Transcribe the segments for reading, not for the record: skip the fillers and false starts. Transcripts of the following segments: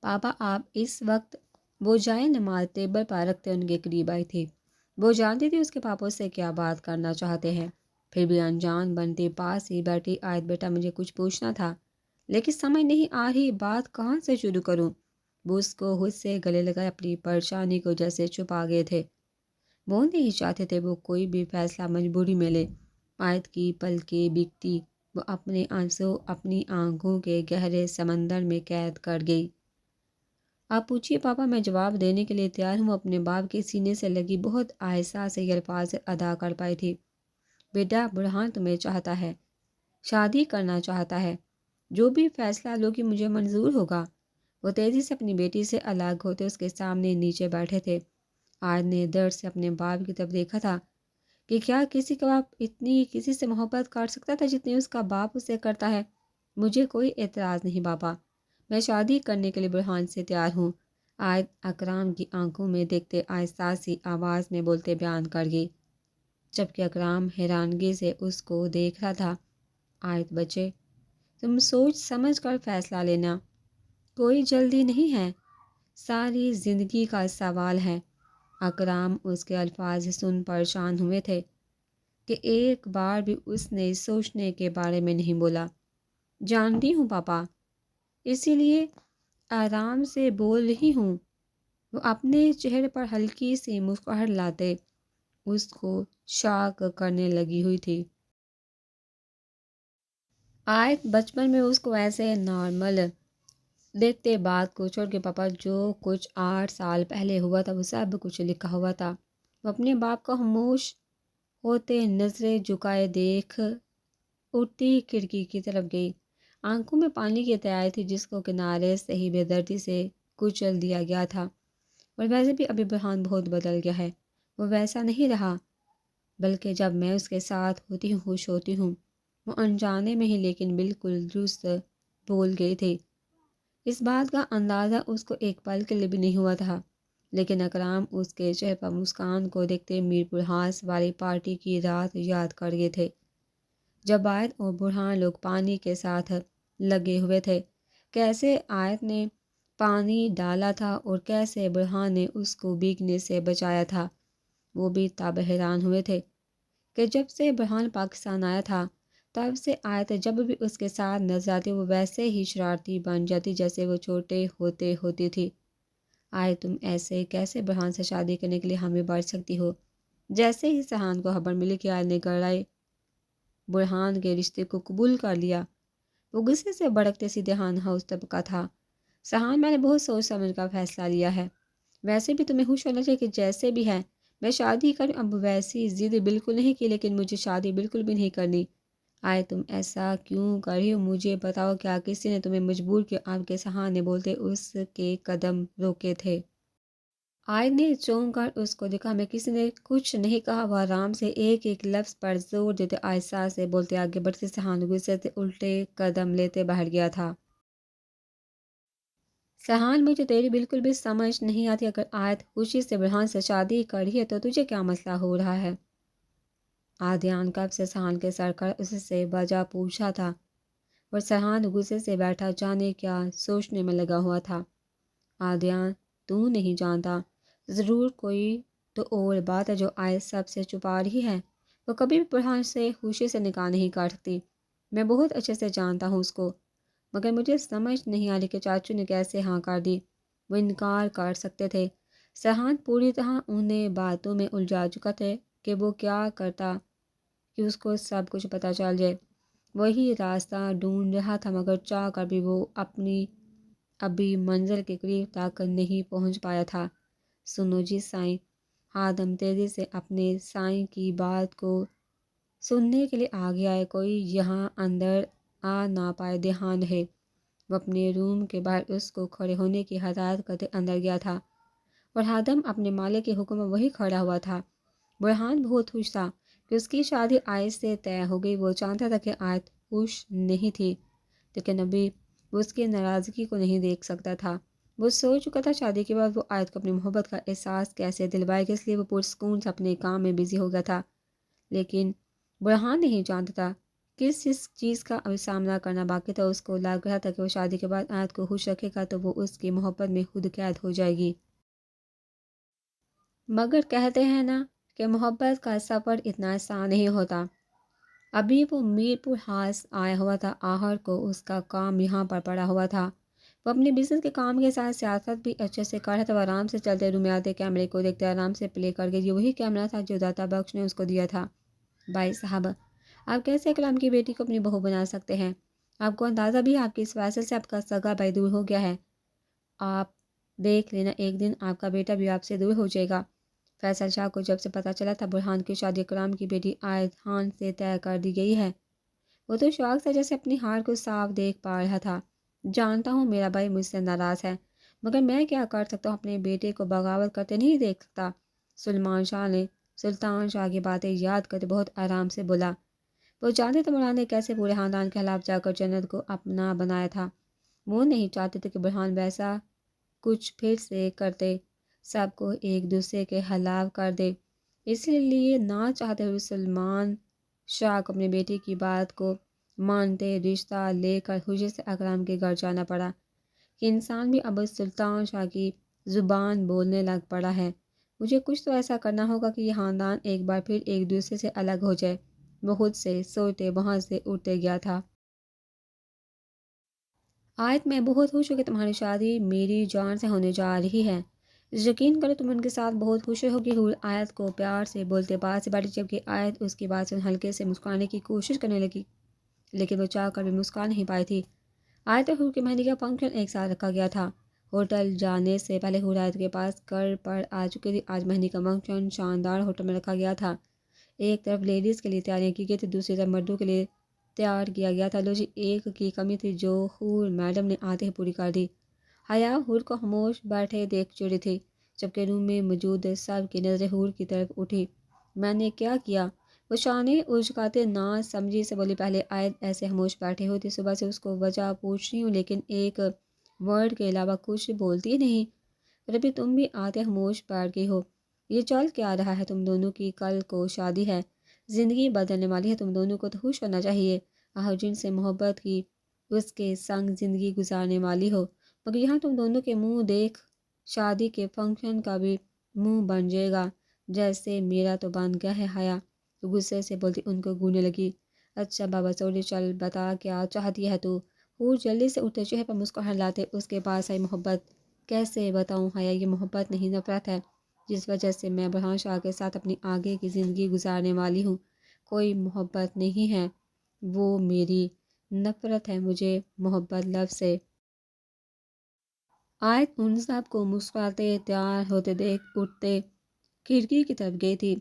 پاپا آپ اس وقت وہ جائے نماز ٹیبل پر رکھتے ان کے قریب آئی تھی۔ وہ جانتی تھی اس کے پاپا سے کیا بات کرنا چاہتے ہیں، پھر بھی انجان بنتی پاس ہی بیٹھی آیت بیٹا مجھے کچھ پوچھنا تھا لیکن سمجھ نہیں آ رہی بات کہاں سے شروع کروں۔ وہ اس کو خود سے گلے لگائے اپنی پریشانی کو جیسے چھپا گئے تھے۔ وہ نہیں چاہتے تھے وہ کوئی بھی فیصلہ مجبوری میں لے۔ آیت کی پلکیں بکتی، وہ اپنے آنسو اپنی آنکھوں کے گہرے سمندر میں قید کر گئی۔ آپ پوچھیے پاپا، میں جواب دینے کے لیے تیار ہوں۔ اپنے باپ کے سینے سے لگی بہت آہستہ سے یہ الفاظ ادا کر پائی تھی۔ بیٹا برہان تمہیں چاہتا ہے، شادی کرنا چاہتا ہے، جو بھی فیصلہ لوگی مجھے منظور ہوگا۔ وہ تیزی سے اپنی بیٹی سے الگ ہوتے اس کے سامنے نیچے بیٹھے تھے۔ آج نے درد سے اپنے باپ کی طرف دیکھا تھا کہ کیا کسی کا باپ اتنی کسی سے محبت کر سکتا تھا جتنی اس کا باپ اسے کرتا ہے۔ مجھے کوئی اعتراض نہیں پاپا، میں شادی کرنے کے لیے برہان سے تیار ہوں۔ آیت اکرام کی آنکھوں میں دیکھتے آہستہ سی آواز میں بولتے بیان کر گئی، جبکہ اکرام حیرانگی سے اس کو دیکھ رہا تھا۔ آیت بچے، تم سوچ سمجھ کر فیصلہ لینا، کوئی جلدی نہیں ہے، ساری زندگی کا سوال ہے۔ اکرام اس کے الفاظ سن پریشان ہوئے تھے کہ ایک بار بھی اس نے سوچنے کے بارے میں نہیں بولا۔ جانتی ہوں پاپا، اسی لیے آرام سے بول رہی ہوں۔ وہ اپنے چہرے پر ہلکی سی مسکراہٹ لاتے اس کو شاک کرنے لگی ہوئی تھی۔ آیت بچپن میں اس کو ایسے نارمل دیکھتے بات کو چھوڑ کے پاپا جو کچھ 8 سال پہلے ہوا تھا وہ سب کچھ لکھا ہوا تھا۔ وہ اپنے باپ کو خاموش ہوتے نظریں جھکائے دیکھ اٹھتی کھڑکی کی طرف گئی۔ آنکھوں میں پانی کی تیاری تھی جس کو کنارے سے ہی بے دردی سے کچل دیا گیا تھا۔ اور ویسے بھی ابھی برہان بہت بدل گیا ہے، وہ ویسا نہیں رہا، بلکہ جب میں اس کے ساتھ ہوتی ہوں خوش ہوتی ہوں۔ وہ انجانے میں ہی لیکن بالکل درست بول گئی تھی۔ اس بات کا اندازہ اس کو ایک پل کے لیے بھی نہیں ہوا تھا، لیکن اکرام اس کے چہرے پر مسکان کو دیکھتے میر پرہاس والی پارٹی کی رات یاد کر گئے تھے جب آیت اور برہان لوگ پانی کے ساتھ لگے ہوئے تھے۔ کیسے آیت نے پانی ڈالا تھا اور کیسے برہان نے اس کو بھیگنے سے بچایا تھا۔ وہ بھی تب حیران ہوئے تھے کہ جب سے برہان پاکستان آیا تھا تب سے آیت جب بھی اس کے ساتھ نظر آتی وہ ویسے ہی شرارتی بن جاتی جیسے وہ چھوٹے ہوتے ہوتی تھی۔ آیت تم ایسے کیسے برہان سے شادی کرنے کے لیے حامی بڑھ سکتی ہو؟ جیسے ہی سہان کو خبر ملی کہ آیت نے گڑھائے برہان کے رشتے کو قبول کر لیا، وہ غصے سے بھڑکتے سیدھے ہاں ہاؤس طبقہ تھا۔ سہان، میں نے بہت سوچ سمجھ کر فیصلہ لیا ہے، ویسے بھی تمہیں خوش ہونا چاہیے کہ جیسے بھی ہے میں شادی کروں۔ اب ویسی ضد بالکل نہیں کی لیکن مجھے شادی بالکل بھی نہیں کرنی۔ آئے تم ایسا کیوں کر رہی ہو؟ مجھے بتاؤ، کیا کسی نے تمہیں مجبور کیا؟ آپ کے سہان نے بولتے اس کے قدم روکے تھے۔ آیت نے چونک کر اس کو دیکھا۔ میں کسی نے کچھ نہیں کہا، وہ آرام سے ایک ایک لفظ پر زور دیتے آہستہ سے بولتے آگے بڑھتے سہان غصے سے الٹے قدم لیتے باہر گیا تھا۔ سہان، مجھے تیری بالکل بھی سمجھ نہیں آتی، اگر آیت خوشی سے برہان سے شادی کر رہی ہے تو تجھے کیا مسئلہ ہو رہا ہے؟ آدیان کب سے سہان کے سر کر اس سے وجہ پوچھا تھا اور سہان غصے سے بیٹھا جانے کیا سوچنے میں لگا ہوا تھا۔ آدیان، تو نہیں جانتا، ضرور کوئی تو اور بات ہے جو آیت سب سے چھپا رہی ہے۔ وہ کبھی بھی برہان سے خوشی سے نکاح نہیں کر سکتی، میں بہت اچھے سے جانتا ہوں اس کو، مگر مجھے سمجھ نہیں آ رہی کہ چاچو نے کیسے ہاں کر دی۔ وہ انکار کر سکتے تھے۔ سہان پوری طرح انہیں باتوں میں الجھا چکا تھا کہ وہ کیا کرتا کہ اس کو سب کچھ پتہ چل جائے۔ وہی راستہ ڈھونڈ رہا تھا مگر چاہ کر بھی وہ اپنی ابھی منزل کے قریب تک نہیں پہنچ پایا تھا۔ سنو جی سائیں، خادم تیزی سے اپنے سائیں کی بات کو سننے کے لیے آگے آئے۔ کوئی یہاں اندر آ نہ پائے، دھیان رہے۔ وہ اپنے روم کے باہر اس کو کھڑے ہونے کی ہدایت کرتے اندر گیا تھا اور خادم اپنے مالک کے حکم میں وہی کھڑا ہوا تھا۔ برہان بہت خوش تھا کہ اس کی شادی آیت سے طے ہو گئی۔ وہ جانتا تھا کہ آیت خوش نہیں تھی، لیکن ابھی وہ اس کی ناراضگی کو نہیں دیکھ سکتا تھا۔ وہ سوچ چکا تھا شادی کے بعد وہ آیت کو اپنی محبت کا احساس کیسے دلوائے گا، اس لیے وہ پرسکون سے اپنے کام میں بزی ہو گیا تھا۔ لیکن برہان نہیں جانتا تھا کس چیز کا ابھی سامنا کرنا باقی تھا. اس کو لگ رہا تھا کہ وہ شادی کے بعد آیت کو خوش رکھے گا تو وہ اس کی محبت میں خود قید ہو جائے گی. مگر کہتے ہیں نا کہ محبت کا سفر اتنا آسان نہیں ہوتا. ابھی وہ میر پور ہاس آیا ہوا تھا. آخر کو اس کا کام یہاں پر پڑا ہوا تھا. وہ اپنے بزنس کے کام کے ساتھ سیاست بھی اچھے سے کر رہا تھا. وہ آرام سے چلتے روم میں آتے کیمرے کو دیکھتے آرام سے پلے کر کے. یہ وہی کیمرہ تھا جو داتا بخش نے اس کو دیا تھا. بھائی صاحب، آپ کیسے کلام کی بیٹی کو اپنی بہو بنا سکتے ہیں؟ آپ کو اندازہ بھی آپ کی اس فیصلے سے آپ کا سگا بھائی دور ہو گیا ہے. آپ دیکھ لینا ایک دن آپ کا بیٹا بھی آپ سے دور ہو جائے گا. فیصل شاہ کو جب سے پتہ چلا تھا برہان کی شادی کلام کی بیٹی آیت خان سے طے کر دی گئی ہے، وہ تو شوق سے جیسے اپنی ہار کو صاف دیکھ پا رہا تھا. جانتا ہوں میرا بھائی مجھ سے ناراض ہے، مگر میں کیا کر سکتا ہوں؟ اپنے بیٹے کو بغاوت کرتے نہیں دیکھ سکتا. سلطان شاہ کی باتیں یاد کرتے بہت آرام سے بولا. وہ جانتے تھے برہان نے کیسے پورے خاندان کے خلاف جا کر جنت کو اپنا بنایا تھا. وہ نہیں چاہتے تھے کہ برہان ویسا کچھ پھر سے کرتے، سب کو ایک دوسرے کے خلاف کر دے. اس لیے نہ چاہتے ہوئے سلمان شاہ کو اپنے بیٹی کی بات کو مانتے رشتہ لے کر حجت اکرام کے گھر جانا پڑا کہ انسان بھی اب سلطان شاہ کی زبان بولنے لگ پڑا ہے. مجھے کچھ تو ایسا کرنا ہوگا کہ یہ خاندان ایک بار پھر ایک دوسرے سے الگ ہو جائے. وہ خود سے سوچتے وہاں سے اٹھتے گیا تھا. آیت میں بہت خوش ہوں کہ تمہاری شادی میری جان سے ہونے جا رہی ہے. یقین کرو تم ان کے ساتھ بہت خوش ہوگی. حور آیت کو پیار سے بولتے پاس سے بیٹھی جبکہ آیت اس کی بات سے ہلکے سے مسکرانے کی کوشش کرنے لگی، لیکن وہ چاہ کر بھی مسکرا نہیں پائی تھی. آیت اور حور کی مہندی کا فنکشن ایک ساتھ رکھا گیا تھا. ہوٹل جانے سے پہلے حور آیت کے پاس کر پر آ چکی تھی. آج مہندی کا فنکشن شاندار ہوٹل میں رکھا گیا تھا. ایک طرف لیڈیز کے لیے تیاریاں کی گئی تھی، دوسری طرف مردوں کے لیے تیار کیا گیا تھا. لو جی، ایک کی کمی تھی جو حور میڈم نے آتے ہی پوری کر دی. حیا حور کو خاموش بیٹھے دیکھ چڑی تھی جبکہ روم میں موجود سب کی نظریں حور کی طرف اٹھی. میں نے کیا کیا؟ وہ شانے اچکاتے نہ سمجھی سے بولی. پہلے آیت ایسے خاموش بیٹھے ہوتی، صبح سے اس کو وجہ پوچھ رہی ہوں لیکن ایک ورڈ کے علاوہ کچھ بولتی نہیں. اور ابھی تم بھی آتے خاموش بیٹھ گئی ہو. یہ چل کیا رہا ہے؟ تم دونوں کی کل کو شادی ہے، زندگی بدلنے والی ہے. تم دونوں کو تو خوش ہونا چاہیے. جن سے محبت کی اس کے سنگ زندگی گزارنے والی ہو، مگر یہاں تم دونوں کے منہ دیکھ شادی کے فنکشن کا بھی منہ بن جائے گا جیسے میرا تو بن گیا ہے. حیا تو غصے سے بولتی ان کو گھورنے لگی. اچھا بابا سوری، چل بتا کیا چاہتی ہے تو؟ حور جلدی سے اٹھتے چہرے پر مسکراہٹ لاتے اس کے پاس آئی. محبت کیسے بتاؤں حیا؟ یہ محبت نہیں نفرت ہے جس وجہ سے میں برہان شاہ کے ساتھ اپنی آگے کی زندگی گزارنے والی ہوں. کوئی محبت نہیں ہے، وہ میری نفرت ہے. مجھے محبت لفظ سے. آیت ان سب کو مسکراتے تیار ہوتے دیکھ اٹھتے کھڑکی کی طرف گئی تھی.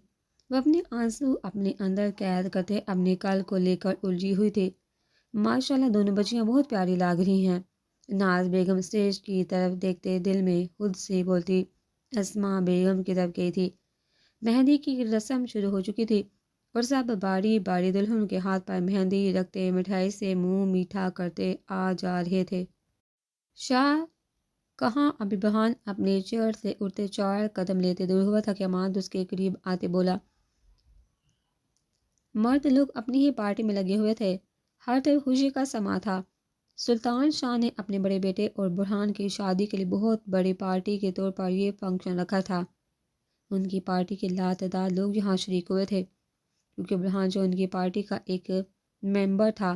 وہ اپنے آنسو اپنے اندر قید کرتے اپنے کل کو لے کر الجھی ہوئی تھی. ماشاءاللہ دونوں بچیاں بہت پیاری لگ رہی ہیں. ناز بیگم اسٹیج کی طرف دیکھتے دل میں خود سے بولتی. اسماء بیگم کی طرف گئی تھی. مہندی کی رسم شروع ہو چکی تھی اور سب باری باری دلہن کے ہاتھ پر مہندی رکھتے مٹھائی سے منہ میٹھا کرتے آ جا رہے تھے. شاہ کہاں؟ ابھی برہان اپنے چیئر سے اٹھتے 4 قدم لیتے دور ہوا تھا کہ اماد اس کے قریب آتے بولا. مرد لوگ اپنی ہی پارٹی میں لگے ہوئے تھے. ہر طرف خوشی کا سما تھا. سلطان شاہ نے اپنے بڑے بیٹے اور برہان کی شادی کے لیے بہت بڑی پارٹی کے طور پر یہ فنکشن رکھا تھا. ان کی پارٹی کے لاتعداد لوگ یہاں شریک ہوئے تھے کیونکہ برہان جو ان کی پارٹی کا ایک ممبر تھا.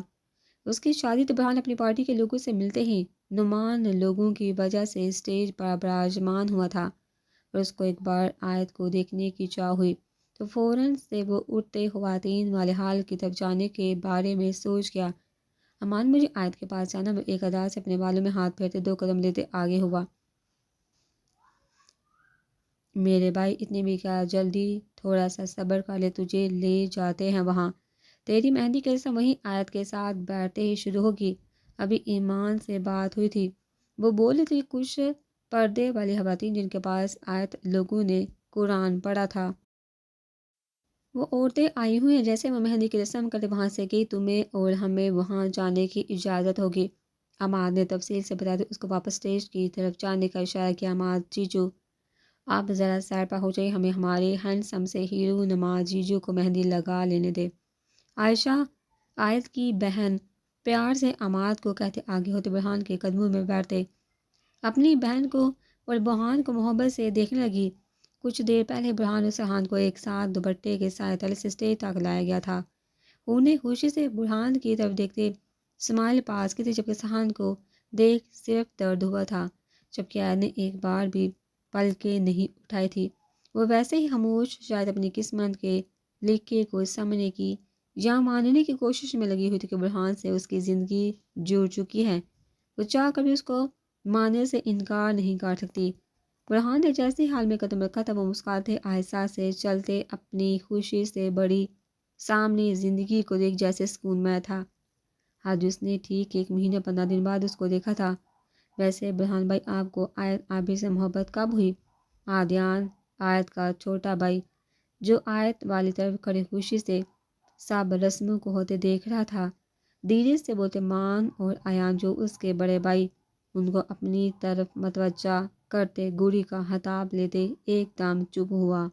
اس کی شادی تو برہان اپنی پارٹی کے لوگوں سے ملتے ہی نمان لوگوں کی وجہ سے اسٹیج پر براجمان ہوا تھا اور اس کو ایک بار آیت کو دیکھنے کی چاہ ہوئی تو فوراً سے وہ اٹھتے خواتین والے حال کی طرف جانے کے بارے میں سوچ گیا. امان مجھے آیت کے پاس جانا. وہ ایک ادا سے اپنے بالوں میں ہاتھ پھیرتے 2 قدم لیتے آگے ہوا. میرے بھائی اتنی بھی کیا جلدی، تھوڑا سا صبر کر لے، تجھے لے جاتے ہیں وہاں. تیری مہندی کی رسم وہیں آیت کے ساتھ بیٹھتے ہی شروع ہوگی. ابھی ایمان سے بات ہوئی تھی. وہ بولی تھی کچھ پردے والی خواتین جن کے پاس آیت لوگوں نے قرآن پڑھا تھا. وہ عورتیں آئی ہوئی ہیں. جیسے وہ مہندی کی رسم کرتے وہاں سے گئی. تمہیں اور ہمیں وہاں جانے کی اجازت ہوگی. اماد نے تفصیل سے بتا دی. اس کو واپس اسٹیج کی طرف جانے کا اشارہ کیا. اماد جیجو آپ ذرا سائڈ پر ہو جائیے، ہمیں ہمارے ہینڈسم سے ہیرو نما جیجو کو مہندی لگا لینے دے. عائشہ آیت کی بہن پیار سے عماد کو کہتے آگے ہوتے برہان کے قدموں میں بیٹھتے، اپنی بہن کو اور برہان کو محبت سے دیکھنے لگی۔ کچھ دیر پہلے برہان اور سہان کو ایک ساتھ دوپٹے کے سائے تلے سے اسٹیج تک لایا گیا تھا۔ انہیں خوشی سے برہان کی طرف دیکھتے اسماعیل پاس کی تھی، جبکہ سہان کو دیکھ صرف درد ہوا تھا، جبکہ آیت نے ایک بار بھی پلکیں نہیں اٹھائی تھی۔ وہ ویسے ہی خاموش، شاید اپنی قسمت کے لکھے کو سمجھنے کی یا ماننے کی کوشش میں لگی ہوئی تھی کہ برہان سے اس کی زندگی جڑ چکی ہے، وہ چاہ کر بھی اس کو ماننے سے انکار نہیں کر سکتی۔ برہان نے جیسے حال میں قدم رکھا تھا، وہ مسکراتے آہستہ سے چلتے اپنی خوشی سے بڑی سامنے زندگی کو دیکھ جیسے سکون میں تھا۔ آج اس نے ٹھیک 1 مہینہ 15 دن بعد اس کو دیکھا تھا۔ ویسے برہان بھائی، آپ کو آیت عابر سے محبت کب ہوئی؟ عادیان، آیت کا چھوٹا بھائی، جو آیت والی طرف کھڑے خوشی سے سب رسموں کو ہوتے دیکھ رہا تھا، دھیرے سے بولتے مان اور ایان جو اس کے بڑے بھائی، ان کو اپنی طرف متوجہ کرتے گوڑی کا خطاب لیتے ایک دم چپ ہوا۔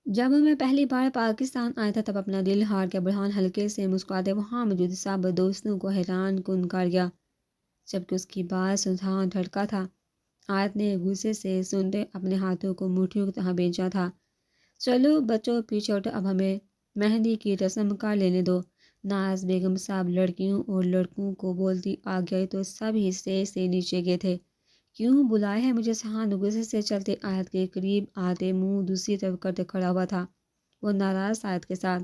جب میں پہلی بار پاکستان آیا تھا تب اپنا دل ہار کے برہان ہلکے سے مسکراتے وہاں موجود سب دوستوں کو حیران کن کر گیا، جبکہ اس کی بات سدھان دھڑکا تھا۔ آیت نے غصے سے سنتے اپنے ہاتھوں کو مٹھیوں کی طرح بھیجا تھا۔ چلو بچوں پیچھے ہٹو، اب ہمیں مہندی کی رسم کر لینے دو۔ ناز بیگم سب لڑکیوں اور لڑکوں کو بولتی آ گئی تو سب اسٹیج سے نیچے گئے تھے۔ کیوں بلایا ہے مجھے؟ سہان غصے سے چلتے آیت کے قریب آتے منہ دوسری طرف کرتے کھڑا ہوا تھا۔ وہ ناراض آیت کے ساتھ،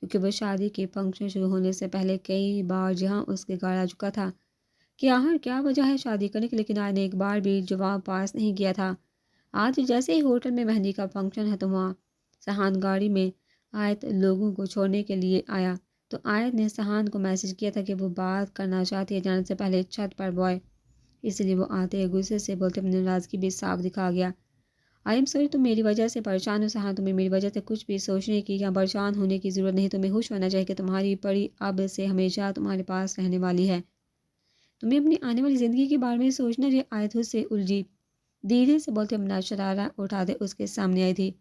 کیونکہ وہ شادی کے فنکشن شروع ہونے سے پہلے کئی بار جہاں اس کے گھر آ چکا تھا کہ آخر کیا وجہ ہے شادی کرنے کی، لیکن آیت نے ایک بار بھی جواب پاس نہیں کیا تھا۔ آج جیسے ہی ہوٹل میں مہندی کا فنکشن ہے تو وہاں سہان گاڑی میں آیت لوگوں کو چھوڑنے کے لیے آیا تو آیت نے سہان کو میسج کیا تھا کہ وہ بات کرنا چاہتی ہے جانے سے پہلے چھت پر بوائے، اس لیے وہ آتے غصے سے بولتے اپنی ناراضگی بھی صاف دکھا گیا۔ آئی ایم سوری، تم میری وجہ سے پریشان ہو سہان، تمہیں میری وجہ سے کچھ بھی سوچنے کی یا پریشان ہونے کی ضرورت نہیں، تمہیں خوش ہونا چاہیے کہ تمہاری پری اب سے ہمیشہ تمہارے پاس رہنے والی ہے۔ تمہیں اپنی آنے والی زندگی کے بارے میں سوچنا چاہیے۔ آیت اس سے الجھی، دھیرے سے بولتے اپنا شرارہ اٹھاتے اس کے سامنے آئی تھی۔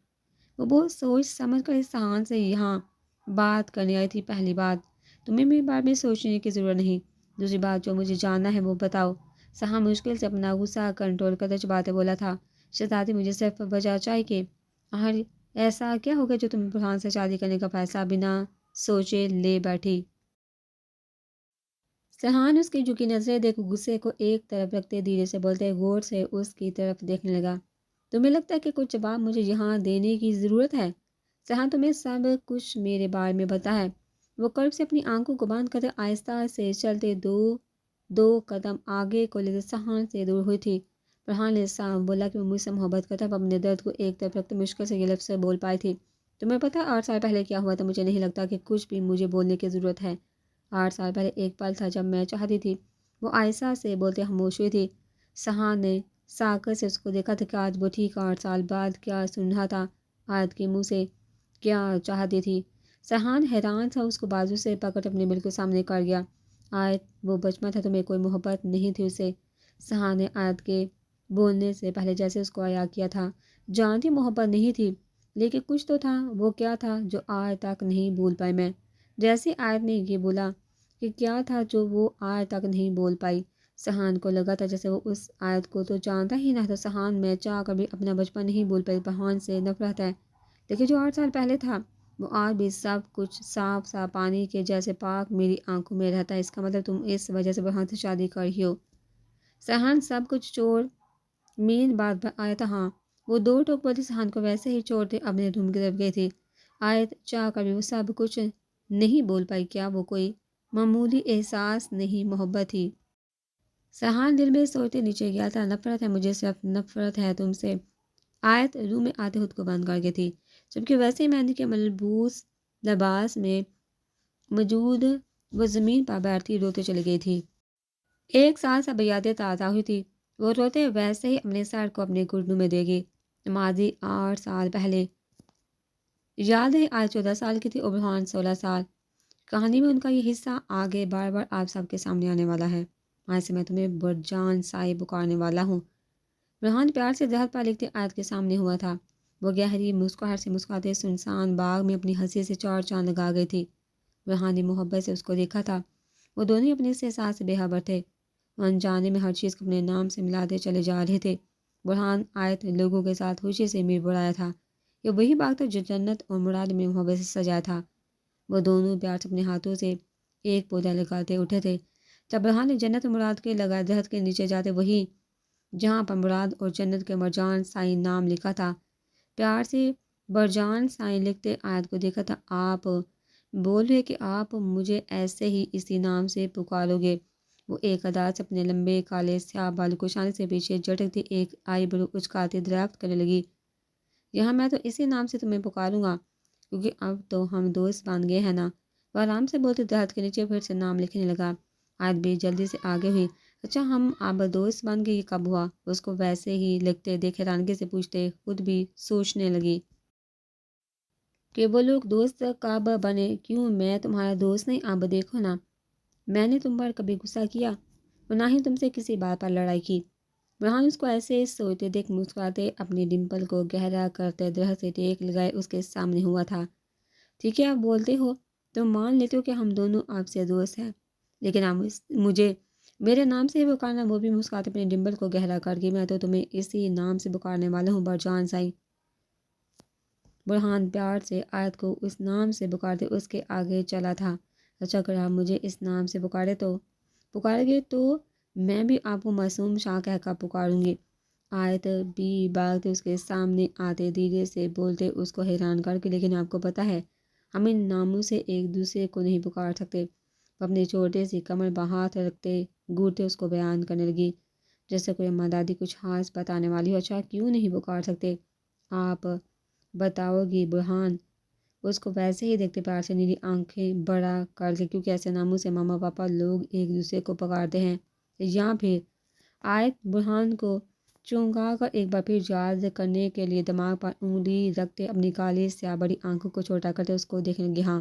وہ بہت سوچ سمجھ کر اس سہان سے یہاں بات کرنے آئی تھی۔ پہلی بات، تمہیں میرے بارے میں سوچنے کی ضرورت نہیں۔ دوسری بات، جو مجھے جاننا ہے وہ بتاؤ۔ سہان مشکل سے اپنا غصہ کنٹرول کرتے چباتے بولا تھا، شہزادی مجھے صرف وجہ چاہیے کہ آخر ایسا کیا ہو گیا جو تم برہان سے شادی کرنے کا فیصلہ بنا سوچے لے بیٹھی؟ سہان اس کی جھکی نظریں دیکھ غصے کو ایک طرف رکھتے دھیرے سے بولتے غور سے اس کی طرف دیکھنے لگا۔ تمہیں لگتا ہے کہ کچھ جواب مجھے یہاں دینے کی ضرورت ہے؟ سہان، تمہیں سب کچھ میرے بارے میں پتہ ہے۔ وہ قرب سے اپنی آنکھوں کو بند کرتے آہستہ سے چلتے دو قدم آگے کو لیتے سہان سے دور ہوئی تھی۔ برہان نے صاف بولا کہ وہ مجھ سے محبت کرتا ہے۔ اپنے درد کو ایک طرف رکھتے مشکل سے یہ لفظ بول پائی تھی۔ تمہیں پتہ ہے 8 سال پہلے کیا ہوا تھا؟ مجھے نہیں لگتا کہ کچھ بھی مجھے بولنے کی ضرورت ہے۔ 8 سال پہلے ایک پل تھا جب میں چاہتی تھی۔ وہ آہستہ سے بولتے خاموش ہوئی تھی۔ سہان نے ساکت سے اس کو دیکھا تھا کہ آج وہ ٹھیک 8 سال بعد کیا سن رہا تھا، آیت کے منہ سے کیا چاہتی تھی۔ سہان حیران تھا، اس کو بازو سے پکڑ اپنے بالکل سامنے کر گیا۔ آیت، وہ بچپن تھا، تمہیں کوئی محبت نہیں تھی اسے؟ سہان نے آیت کے بولنے سے پہلے جیسے اس کو عیاں کیا تھا، جانتی محبت نہیں تھی، لیکن کچھ تو تھا۔ وہ کیا تھا جو آج تک نہیں بھول پائی میں؟ جیسے آیت نے یہ بولا کہ کیا تھا جو وہ آج تک نہیں بول پائی، سہان کو لگا تھا جیسے وہ اس آیت کو تو جانتا ہی نہ تھا۔ سہان میں چاہ کر بھی اپنا بچپن نہیں بھول پائی۔ برہان سے نفرت ہے، لیکن جو 8 سال پہلے تھا وہ آج بھی سب کچھ صاف صاف پانی کے جیسے پاک میری آنکھوں میں رہتا ہے۔ اس کا مطلب تم اس وجہ سے برہان سے شادی کر رہی ہو؟ سہان سب کچھ چھوڑ مین بات پر آیا تھا۔ ہاں، وہ 2 ٹوک بولتی سہان کو ویسے ہی چھوڑتے اپنے روم کی طرف گئی تھی۔ آیت چاہ کر بھی وہ سب کچھ نہیں بول پائی۔ کیا وہ کوئی معمولی احساس نہیں، محبت تھی؟ سہان دل میں سوچتے نیچے گیا تھا۔ نفرت ہے، مجھے صرف نفرت ہے تم سے۔ آیت روم میں آتے خود کو بند کر گئی تھی، جبکہ ویسے ہی مہندی کے ملبوس لباس میں موجود وہ زمین پر بیٹھتی روتے چلی گئی تھی۔ ایک سال سب یادیں تازہ ہوئی تھی۔ وہ روتے ویسے ہی اپنے سر کو اپنے گھٹنوں میں دے گئی۔ ماضی 8 سال پہلے یاد ہے، آج 14 سال کی تھی اور برہان 16 سال۔ کہانی میں ان کا یہ حصہ آگے بار بار آپ سب کے سامنے آنے والا ہے۔ آج سے میں تمہیں برجان سائی پکارنے والا ہوں۔ برہان پیار سے درخت پر لکھتے آیت کے سامنے ہوا تھا۔ وہ گہری مسکراہٹ سے مسکراتے سنسان باغ میں اپنی ہنسی سے 4 چاند لگا گئی تھی۔ برہان نے محبت سے اس کو دیکھا تھا۔ وہ دونوں اپنے اس احساس سے بے خبر تھے، وہ انجانے میں ہر چیز کو اپنے نام سے ملاتے چلے جا رہے تھے۔ برہان آیت لوگوں کے ساتھ خوشی سے میر بڑھایا تھا۔ یہ وہی باغ تھا جو جنت اور مراد میں محبت سے سجایا تھا۔ وہ دونوں پیار سے اپنے ہاتھوں سے ایک پودا لگاتے اٹھے تھے۔ جب برہان نے جنت اور مراد کے لگائے درخت کے نیچے جاتے وہی جہاں پر مراد اور جنت کے مرجان سائن نام لکھا تھا، پیار سے برجان سائن لکھتے آیت کو دیکھا تھا۔ آپ بول رہے کہ آپ مجھے ایسے ہی اسی نام سے پکارو گے۔ وہ ایک ادا سے اپنے لمبے کالے سیاہ بالوں کو شانے سے پیچھے جھٹکتی ایک آئی برو اچکاتی دریافت کرنے لگی۔ یہاں میں تو اسی نام سے تمہیں پکاروں گا کیونکہ اب تو ہم دوست بن گئے ہیں نا۔ وہ آرام سے بولتے درخت کے نیچے پھر سے نام لکھنے لگا۔ آیت بھی جلدی سے آگے ہوئی۔ اچھا ہم اب دوست بن گئے، یہ کب ہوا؟ اس کو ویسے ہی لکھتے دیکھ حیرانگی سے پوچھتے خود بھی سوچنے لگی کہ وہ لوگ دوست کب بنے؟ کیوں میں تمہارا دوست نہیں؟ اب دیکھو نا، میں نے تم پر کبھی غصہ کیا اور نہ ہی تم سے کسی بات پر لڑائی کی۔ برہان اس کو ایسے سوچتے دیکھ مسکراتے اپنی ڈمپل کو گہرا کرتے درخت سے ٹیک لگائے اس کے سامنے ہوا تھا۔ ٹھیک ہے، آپ بولتے ہو تو مان لیتے ہو کہ ہم دونوں آپ سے دوست ہیں، لیکن آپ مجھے میرے نام سے ہی پکارنا۔ وہ بھی مسکراتے اپنی ڈمپل کو گہرا کر کے میں تو تمہیں اسی نام سے پکارنے والا ہوں، برجان سائی۔ برہان پیار سے آیت کو اس نام سے پکارتے اس کے آگے چلا تھا۔ اچھا اگر آپ مجھے اس نام سے پکارے گے تو میں بھی آپ کو معصوم شاہ کہہ کر پکاروں گی۔ آیت بھی بھاگتے اس کے سامنے آتے دھیرے سے بولتے اس کو حیران کر کے، لیکن آپ کو پتہ ہے ہم ان ناموں سے ایک دوسرے کو نہیں پکار سکتے۔ وہ اپنی چھوٹے سی کمر پر ہاتھ رکھتے گھوٹتے اس کو بیان کرنے لگی جیسے کوئی اماں دادی کچھ خاص بتانے والی ہو۔ اچھا کیوں نہیں پکار سکتے؟ آپ بتاؤ گی برہان؟ اس کو ویسے ہی دیکھتے پیار سے نیلی آنکھیں بڑا کر کے، کیونکہ ایسے ناموں سے ماما پاپا لوگ ایک دوسرے کو پکارتے ہیں یا پھر؟ آیت برہان کو چونکا کر ایک بار پھر یاد کرنے کے لیے دماغ پر انگلی رکھتے اپنی کالی سیاہ بڑی آنکھوں کو چھوٹا کرتے اس کو دیکھنے لگے۔ ہاں،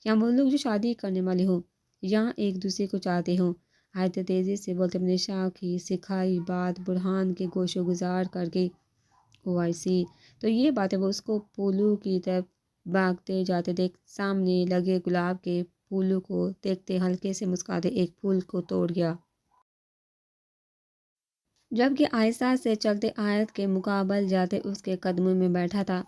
یا وہ لوگ جو شادی کرنے والے ہوں یا ایک دوسرے کو چاہتے ہوں۔ آیت تیزی سے بولتے اپنے شاہ کی سکھائی بات برہان کے گوشو گزار کر کے او آئی سی، تو یہ باتیں وہ اس کو پھولوں کی طرف بھاگتے جاتے دیکھ سامنے لگے گلاب کے پھولوں کو دیکھتے ہلکے سے مسکراتے ایک پھول کو توڑ گیا، جبکہ آہستہ سے چلتے آیت کے مقابل جاتے اس کے قدموں میں بیٹھا تھا۔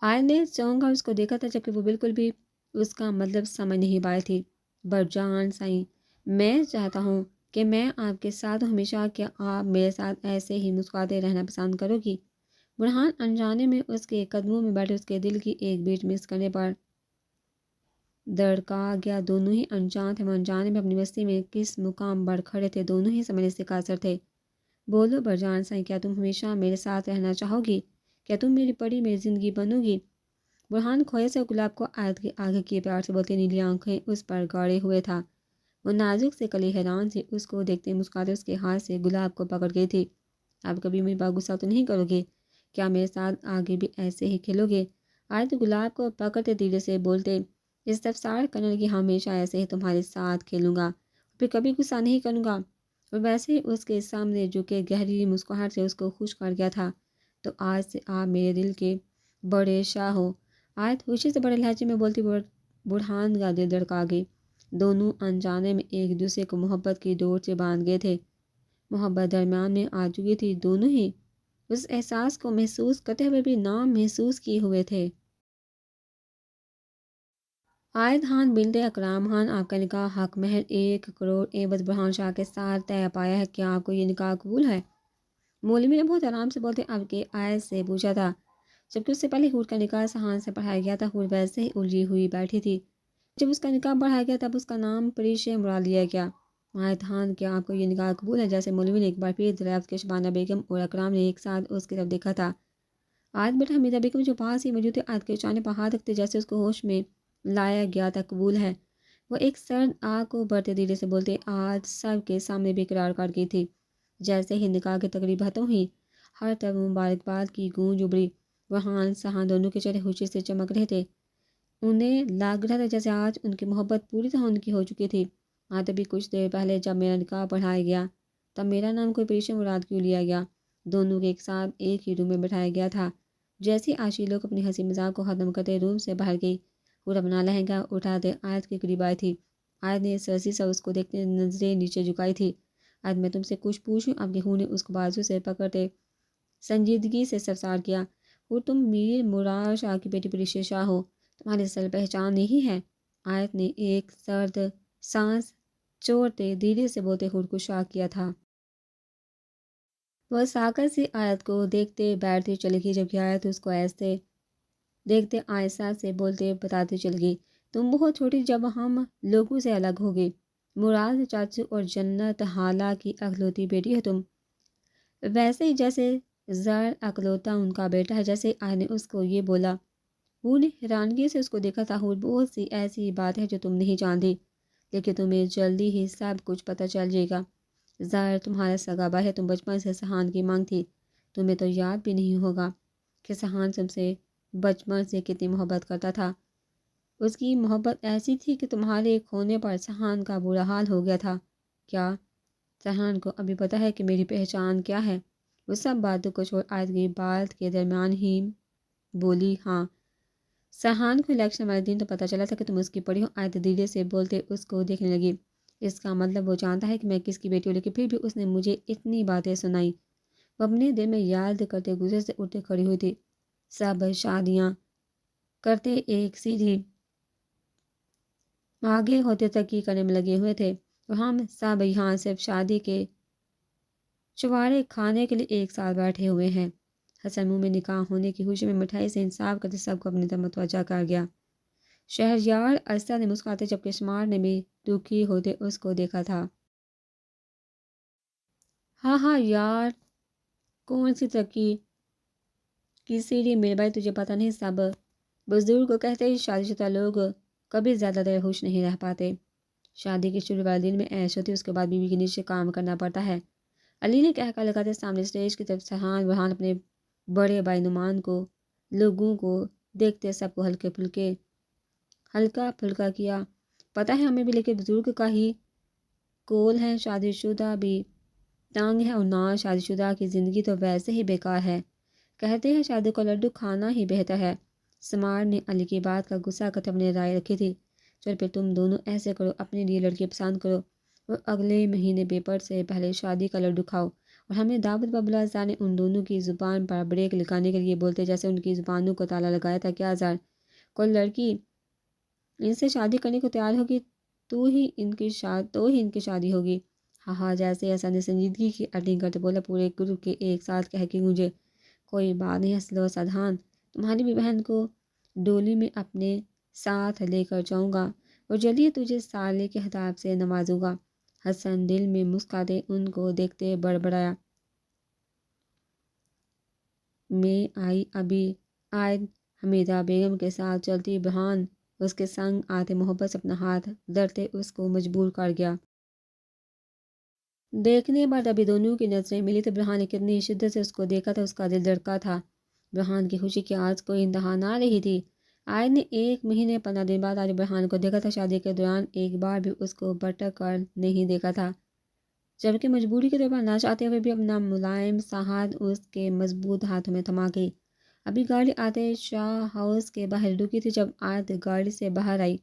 آیت نے چونک کر اس کو دیکھا تھا جبکہ وہ بالکل بھی اس کا مطلب سمجھ نہیں پائی تھی۔ برجان سائیں، میں چاہتا ہوں کہ میں آپ کے ساتھ ہوں ہمیشہ، کیا آپ میرے ساتھ ایسے ہی مسکراتے رہنا پسند کرو گی؟ برہان انجانے میں اس کے قدموں میں بیٹھے اس کے دل کی ایک بیٹ مس کرنے پر دھڑکا گیا۔ دونوں ہی انجان تھے، وہ انجانے میں اپنی مستی میں کس مقام پر کھڑے تھے، دونوں ہی سمجھنے سے قاصر تھے۔ بولو برجان سائیں، کیا تم ہمیشہ میرے ساتھ رہنا چاہو گی؟ کیا تم میری پری میری زندگی بنو گی؟ برہان کھوئے سے گلاب کو آیت کے آگے کیے پیار سے بولتے، نیلی آنکھیں اس پر گاڑے ہوئے تھا۔ وہ نازک سے کلی حیران سے اس کو دیکھتے مسکراتے اس کے ہاتھ سے گلاب کو پکڑ گئی تھی۔ آپ کبھی مجھ پر غصہ تو نہیں کرو گے؟ کیا میرے ساتھ آگے بھی ایسے ہی کھیلو گے؟ آیت گلاب کو پکڑتے دھیرے سے بولتے استفسار کرنے لگی، ہمیشہ ایسے ہی تمہارے ساتھ کھیلوں گا، پھر کبھی غصہ نہیں کروں گا۔ اور ویسے ہی اس کے سامنے جو کہ گہری مسکراہٹ سے اس کو خوش کر گیا تھا، تو آج سے آپ میرے دل کے بڑے شاہ ہو۔ آیت خوشی سے بڑے لہجے میں بولتی برہان کا دل دھڑکا گئی۔ دونوں انجانے میں ایک دوسرے کو محبت کی ڈور سے باندھ گئے تھے، محبت درمیان میں آ چکی تھی، دونوں ہی اس احساس کو محسوس کرتے ہوئے بھی نام محسوس کیے ہوئے تھے۔ آیت خان بنت اکرام خان، آپ کا نکاح حق مہر 1 کروڑ عوض برہان شاہ کے ساتھ طے پایا ہے، کیا آپ کو یہ نکاح قبول ہے؟ مولوی نے بہت آرام سے بولتے اب کے آیت سے پوچھا تھا، جبکہ اس سے پہلے حور کا نکاح سہان سے پڑھایا گیا تھا۔ حور ویسے ہی الجھی ہوئی بیٹھی تھی۔ جب اس کا نکاح پڑھایا گیا تب اس کا نام پریش مراد لیا گیا۔ آیت خان، کیا آپ کو یہ نکاح قبول ہے؟ جیسے مولوی نے ایک بار پھر دریافت کے شبانہ بیگم اور اکرام نے ایک ساتھ اس کی طرف دیکھا تھا۔ آیت بیٹا حمیدہ بیگم جو پاس ہی موجود تھی آیت کے چانے پر ہاتھ رکھتے جیسے اس کو ہوش میں لایا گیا تھا، قبول ہے۔ وہ ایک سرد آگ کو بڑھتے دھیرے سے بولتے آج سب کے سامنے بھی اقرار کر گئی تھی۔ جیسے ہی نکاح کی تقریب ختم ہوئی، ہر طرف مبارکباد کی گونج ابھری۔ برہان سہان دونوں کے چہرے خوشی سے چمک رہے تھے، انہیں لگ رہا تھا جیسے آج ان کی محبت پوری طرح ان کی ہو چکی تھی۔ آج ابھی کچھ دیر پہلے جب میرا نکاح پڑھایا گیا تب میرا نام کوئی پریش مراد کیوں لیا گیا؟ دونوں کے ایک ساتھ ایک ہی روم میں بٹھایا گیا تھا۔ جیسے آشی لوگ اپنی ہنسی مذاق کو ختم کرتے روم سے باہر گئی، پورا اپنا لہنگا اٹھا دے آیت کے قریب آئی تھی۔ آیت نے سرسی سا اس کو دیکھتے نظریں نیچے جھکائی تھی۔ آیت میں تم سے کچھ پوچھوں؟ اب ہو نے اس کو بازو سے پکڑتے سنجیدگی سے استفسار کیا۔ وہ تم میر مراد شاہ کی بیٹی پریشا شاہ ہو، تمہاری اصل پہچان نہیں ہے؟ آیت نے ایک سرد سانس چھوڑتے دھیرے سے بولتے ہور کو شاہ کیا تھا۔ وہ ساکت سی آیت کو دیکھتے بیٹھتی چلی گئی، جبکہ آیت اس کو ایسے دیکھتے آہستہ سے بولتے بتاتی چل گئی۔ تم بہت چھوٹی جب ہم لوگوں سے الگ ہو گئی۔ مراد چاچو اور جنت حالہ کی اکلوتی بیٹی ہے تم، ویسے ہی جیسے زر اکلوتا ان کا بیٹا ہے۔ جیسے آیت نے اس کو یہ بولا، وہ نے حیرانگی سے اس کو دیکھا تھا۔ ہور بہت سی ایسی بات ہے جو تم نہیں جانتی، لیکن تمہیں جلدی ہی سب کچھ پتہ چل جائے گا۔ ظاہر تمہارا سگا بھائی ہے، تم بچپن سے سہان کی مانگ تھی۔ تمہیں تو یاد بھی نہیں ہوگا کہ سہان تم سے بچپن سے کتنی محبت کرتا تھا۔ اس کی محبت ایسی تھی کہ تمہارے کھونے پر سہان کا برا حال ہو گیا تھا۔ کیا سہان کو ابھی پتہ ہے کہ میری پہچان کیا ہے؟ وہ سب باتوں کو چھوڑ آیت کی بات کے درمیان ہی بولی، ہاں سہان کو الیکشن والے دن تو پتہ چلا تھا کہ تم اس کی پڑی ہو۔ آیت دھیرے سے بولتے اس کو دیکھنے لگی۔ اس کا مطلب وہ جانتا ہے کہ میں کس کی بیٹی ہوں، لیکن پھر بھی اس نے مجھے اتنی باتیں سنائی۔ وہ اپنے دل میں یاد کرتے غصے سے اٹھتے کھڑی ہوئی تھی۔ سب شادیاں کرتے ایک سیڑھی آگے ہوتے ترقی کرنے میں لگے ہوئے تھے، اور ہم سب یہاں صرف شادی کے چوارے کھانے کے لیے ایک ساتھ بیٹھے ہوئے ہیں۔ حسن منہ میں نکاح ہونے کی خوشی میں مٹھائی سے انصاف کرتے سب کو اپنی طرف متوجہ کر گیا۔ شہریار اسد نے مسکراتے جبکہ شمار نے بھی دکھی ہوتے اس کو دیکھا تھا۔ ہاں ہاں یار، کون سی ترقی کی سیڑھی میرے بھائی، تجھے پتہ نہیں؟ سب بزرگ کو کہتے ہیں شادی شدہ لوگ کبھی زیادہ دیر خوش نہیں رہ پاتے۔ شادی کے شروع والے دن میں عیش ہوتی، اس کے بعد بیوی کے نیچے کام کرنا پڑتا ہے۔ علی نے کہہ کر لگاتے سامنے اسٹیج کی طرف سہان برہان اپنے بڑے بھائی نعمان کو لوگوں کو دیکھتے سب کو ہلکا پھلکا کیا۔ پتہ ہے ہمیں بھی، لیکن بزرگ کا ہی کول ہے، شادی شدہ بھی تنگ ہے، اور نہ شادی شدہ کی زندگی تو ویسے ہی بیکار ہے۔ کہتے ہیں شادی کو لڈو کھانا ہی بہتر ہے۔ سمار نے علی کی بات کا غصہ کرتے اپنی رائے رکھی تھی۔ چل پھر تم دونوں ایسے کرو، اپنے لیے لڑکی پسند کرو اور اگلے مہینے پیپر سے پہلے شادی کا لڈو کھاؤ۔ اور ہمیں دعوت ببلا زار نے ان دونوں کی زبان پر بریک لگانے کے لیے بولتے جیسے ان کی زبانوں کو تالا لگایا تھا۔ کیا زار، کوئی لڑکی ان سے شادی کرنے کو تیار ہوگی تو ہی ان کی شادی ہوگی؟ ہاں ہاں، جیسے ایسا نے سنجیدگی کی ایکٹنگ کرتے بولا۔ پورے گروپ کے ایک ساتھ کہہ کے گونجے، کوئی بات نہیں اصل و سدھان، تمہاری بھی بہن کو ڈولی میں اپنے ساتھ لے کر جاؤں گا اور جلدی تجھے سالے کے خطاب سے نوازوں گا۔ حسن دل میں مسکراتے ان کو دیکھتے بڑبڑایا، میں آئی ابھی آئے حمیدہ بیگم کے ساتھ چلتی، برہان اس کے سنگ آتے محبت سے اپنا ہاتھ دھرتے اس کو مجبور کر گیا۔ دیکھنے بعد ابھی دونوں کی نظریں ملی تو برہان نے کتنی شدت سے اس کو دیکھا تھا، اس کا دل دھڑکا تھا۔ برہان کی خوشی کی آج کوئی انتہا نہ رہی تھی۔ آیت نے 1 مہینے 15 دن بعد آج برہان کو دیکھا تھا۔ شادی کے دوران ایک بار بھی اس کو بھٹک کر نہیں دیکھا تھا، جبکہ مجبوری کے طور پر نہ چاہتے ہوئے بھی اپنا ملائم سا ہاتھ اس کے مضبوط ہاتھوں میں تھما گئی۔ ابھی گاڑی آتے شاہ ہاؤس کے باہر رکی تھی جب آیت گاڑی سے باہر آئی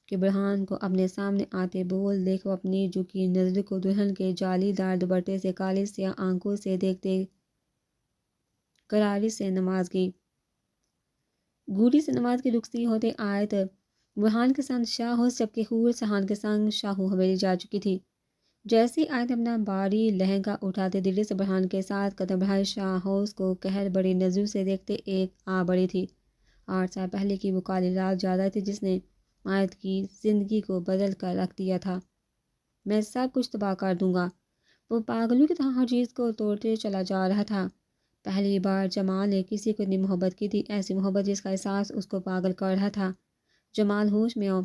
کہ برہان کو اپنے سامنے آتے بول دیکھ وہ اپنی جھکی نظر کو دلہن کے جالی دار دوپٹے سے کالی سیاہ آنکھوں سے دیکھتے کراری سے نماز گئی۔ گوڑی سے نماز کی رخصتی ہوتے آیت برہان کے ساتھ شاہ ہاؤس، جبکہ حور سہان کے سنگ شاہو حویلی جا چکی تھی۔ جیسے آیت اپنا بھاری لہنگا اٹھاتے دلی سے برہان کے ساتھ قدم بڑھائے شاہ ہاؤس کو قہر بڑی نظر سے دیکھتے ایک آ بڑی تھی۔ 8 سال پہلے کی وہ کالی رات یاد آئی تھی جس نے آیت کی زندگی کو بدل کر رکھ دیا تھا۔ میں سب کچھ تباہ کر دوں گا، وہ پاگلوں کی طرح ہر چیز کو توڑتے چلا جا رہا تھا۔ پہلی بار جمال نے کسی کو اتنی محبت کی تھی، ایسی محبت جس کا احساس اس کو پاگل کر رہا تھا۔ جمال ہوش میں آؤ،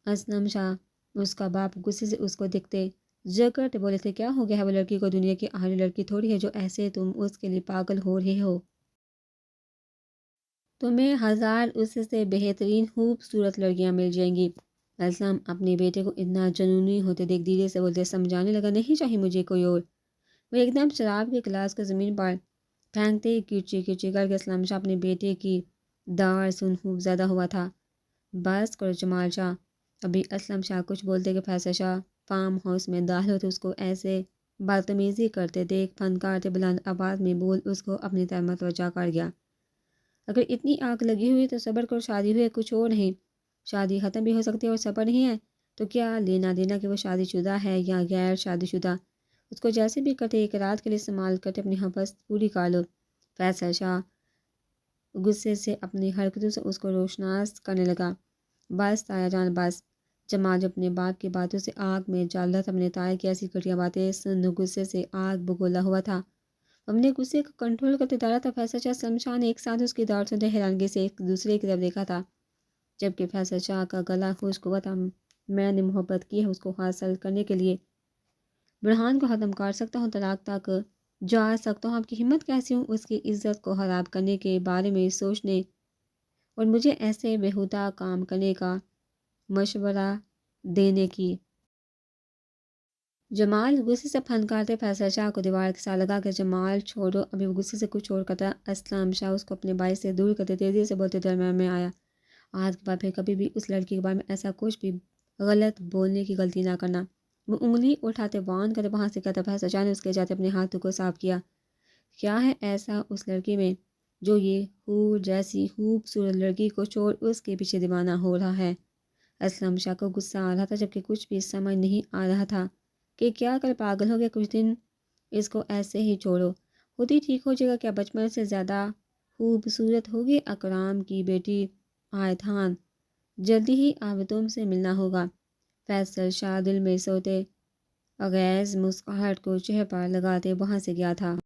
اسلم شاہ اس کا باپ غصے سے اس کو دیکھتے جگرتے بولے تھے، کیا ہو گیا ہے؟ وہ لڑکی کو دنیا کی آخری لڑکی تھوڑی ہے جو ایسے تم اس کے لیے پاگل ہو رہے ہو۔ تمہیں 1000 اس سے بہترین خوبصورت لڑکیاں مل جائیں گی۔ اسلم اپنے بیٹے کو اتنا جنونی ہوتے دیکھ دھیرے سے بولتے سمجھانے لگا، نہیں چاہیے مجھے کوئی اور۔ وہ ایک دم شراب کے گلاس کو زمین پر پھینکتے کرچی کرچی کر کے اسلم شاہ اپنے بیٹے کی دار سن خوب زیادہ ہوا تھا۔ بس کرو جمال شاہ۔ ابھی اسلم شاہ کچھ بولتے کہ فیصل شاہ فارم ہاؤس میں داخل ہوتے اس کو ایسے بدتمیزی کرتے دیکھ فنکار کے بلند آواز میں بول اس کو اپنی طرف متوجہ کر گیا۔ اگر اتنی آگ لگی ہوئی تو صبر کرو، شادی ہوئی ہے کچھ اور نہیں، شادی ختم بھی ہو سکتی ہے اور صبر نہیں ہے تو کیا لینا دینا کہ وہ شادی شدہ ہے یا غیر شادی شدہ، اس کو جیسے بھی کرتے ایک رات کے لیے استعمال کرتے اپنی حوث پوری کر لو۔ فیصل شاہ غصے سے اپنی حرکتوں سے اس کو روشناس کرنے لگا۔ بس تایا جان بس۔ جمال جو اپنے باپ کی باتوں سے آگ میں جل رہا تھا، اپنے تایا کی ایسی گھٹیا باتیں سن غصے سے آگ بگولا ہوا تھا، اپنے غصے کو کنٹرول کرتے جا رہا تھا۔ فیصل شاہ اسلم شاہ نے ایک ساتھ اس کی دور سنتے حیرانگی سے ایک دوسرے کی طرف دیکھا تھا، جبکہ فیصل شاہ کا گلا خشک ہوا تھا۔ میں نے محبت کی ہے، اس کو حاصل کرنے کے لیے برہان کو ختم کر سکتا ہوں، طلاق تک جا سکتا ہوں، آپ کی ہمت کیسی ہوں اس کی عزت کو خراب کرنے کے بارے میں سوچنے اور مجھے ایسے بیہودہ کام کرنے کا مشورہ دینے کی۔ جمال غصے سے پھنکارتے فیصل شاہ کو دیوار کے ساتھ لگا کہ جمال چھوڑو، ابھی وہ غصے سے کچھ اور کرتا۔ اسلم شاہ اس کو اپنے بھائی سے دور کرتے تیزی سے بولتے درمیان میں آیا، آج کے بعد پھر کبھی بھی اس لڑکی کے بارے میں ایسا کچھ بھی غلط بولنے کی غلطی نہ کرنا۔ وہ انگلی اٹھاتے وان کرتے وہاں سے کہتا۔ فیصل شاہ نے اس کے جاتے اپنے ہاتھوں کو صاف کیا۔ کیا ہے ایسا اس لڑکی میں جو یہ حور جیسی خوبصورت لڑکی کو چھوڑ اس کے پیچھے دیوانہ ہو رہا ہے؟ اسلم شاہ کو غصہ آ رہا تھا، جبکہ کچھ بھی سمجھ نہیں آ رہا تھا کہ کیا کر پاگل ہو گیا، کچھ دن اس کو ایسے ہی چھوڑو، خود ہی ٹھیک ہو جائے گا۔ کیا بچپن سے زیادہ خوبصورت ہوگی اکرام کی بیٹی آیتھان؟ جلدی ہی اب تم سے ملنا ہوگا۔ فیصل شاہ دل میں سوتے غیظ مسکراہٹ کو چہرے پر لگاتے وہاں سے گیا تھا۔